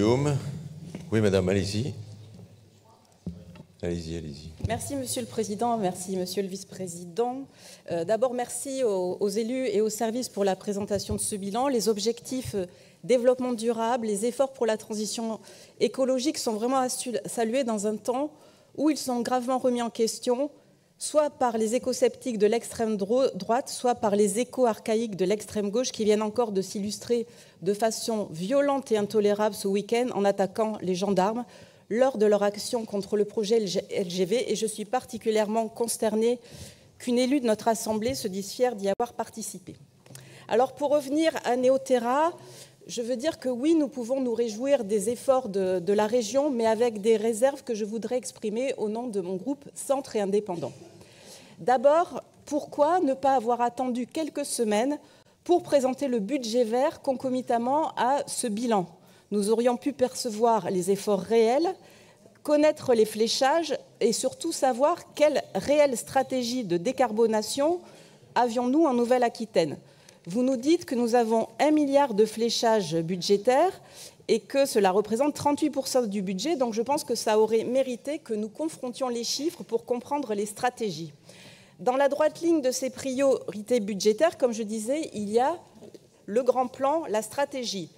Blum. Oui, madame, allez-y. Allez-y, allez-y. Merci, monsieur le président. Merci, monsieur le vice-président. D'abord, merci aux élus et aux services pour la présentation de ce bilan. Les objectifs développement durable, les efforts pour la transition écologique sont vraiment à saluer dans un temps où ils sont gravement remis en question, soit par les éco-sceptiques de l'extrême droite, soit par les éco-archaïques de l'extrême gauche qui viennent encore de s'illustrer de façon violente et intolérable ce week-end en attaquant les gendarmes lors de leur action contre le projet LGV. Et je suis particulièrement consternée qu'une élue de notre Assemblée se dise fière d'y avoir participé. Alors pour revenir à Néoterra, je veux dire que oui, nous pouvons nous réjouir des efforts de la région, mais avec des réserves que je voudrais exprimer au nom de mon groupe Centre et Indépendant. D'abord, pourquoi ne pas avoir attendu quelques semaines pour présenter le budget vert concomitamment à ce bilan ? Nous aurions pu percevoir les efforts réels, connaître les fléchages et surtout savoir quelle réelle stratégie de décarbonation avions-nous en Nouvelle-Aquitaine. Vous nous dites que nous avons 1 milliard de fléchage budgétaire et que cela représente 38% du budget. Donc je pense que ça aurait mérité que nous confrontions les chiffres pour comprendre les stratégies. Dans la droite ligne de ces priorités budgétaires, comme je disais, il y a le grand plan, la stratégie.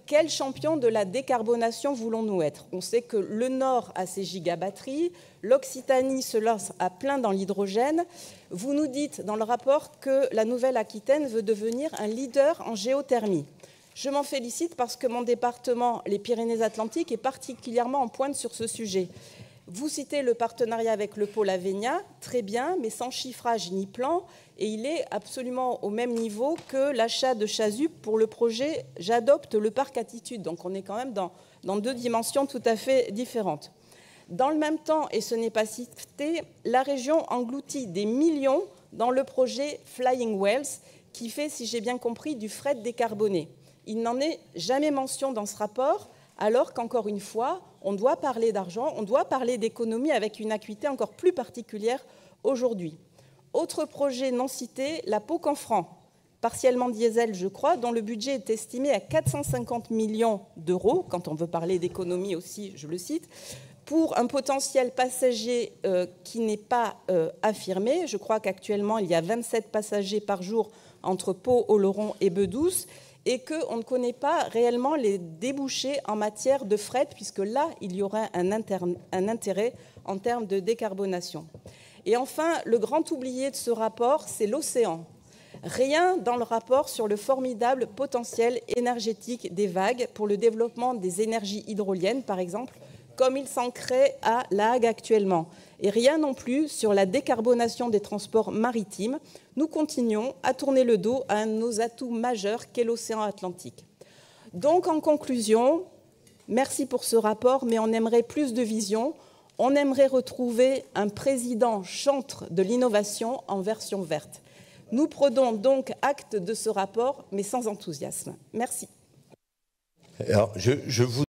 Quel champion de la décarbonation voulons-nous être? On sait que le Nord a ses gigabatteries, l'Occitanie se lance à plein dans l'hydrogène. Vous nous dites dans le rapport que la Nouvelle-Aquitaine veut devenir un leader en géothermie. Je m'en félicite parce que mon département, les Pyrénées-Atlantiques, est particulièrement en pointe sur ce sujet. Vous citez le partenariat avec le pôle Avenia, très bien, mais sans chiffrage ni plan, et il est absolument au même niveau que l'achat de Chasup pour le projet « J'adopte le parc Attitude ». Donc on est quand même dans deux dimensions tout à fait différentes. Dans le même temps, et ce n'est pas cité, la région engloutit des millions dans le projet Flying Wells, qui fait, si j'ai bien compris, du fret décarboné. Il n'en est jamais mention dans ce rapport, alors qu'encore une fois, on doit parler d'argent, on doit parler d'économie avec une acuité encore plus particulière aujourd'hui. Autre projet non cité, la Pau-Canfranc, partiellement diesel, je crois, dont le budget est estimé à 450 millions d'euros, quand on veut parler d'économie aussi, je le cite, pour un potentiel passager qui n'est pas affirmé. Je crois qu'actuellement, il y a 27 passagers par jour entre Pau, Oloron et Bedouce, et qu'on ne connaît pas réellement les débouchés en matière de fret, puisque là, il y aurait un intérêt en termes de décarbonation. Et enfin, le grand oublié de ce rapport, c'est l'océan. Rien dans le rapport sur le formidable potentiel énergétique des vagues pour le développement des énergies hydroliennes, par exemple, comme il s'en crée à La Hague actuellement. Et rien non plus sur la décarbonation des transports maritimes. Nous continuons à tourner le dos à un de nos atouts majeurs qu'est l'océan Atlantique. Donc, en conclusion, merci pour ce rapport, mais on aimerait plus de vision. On aimerait retrouver un président chantre de l'innovation en version verte. Nous prenons donc acte de ce rapport, mais sans enthousiasme. Merci. Alors, je vous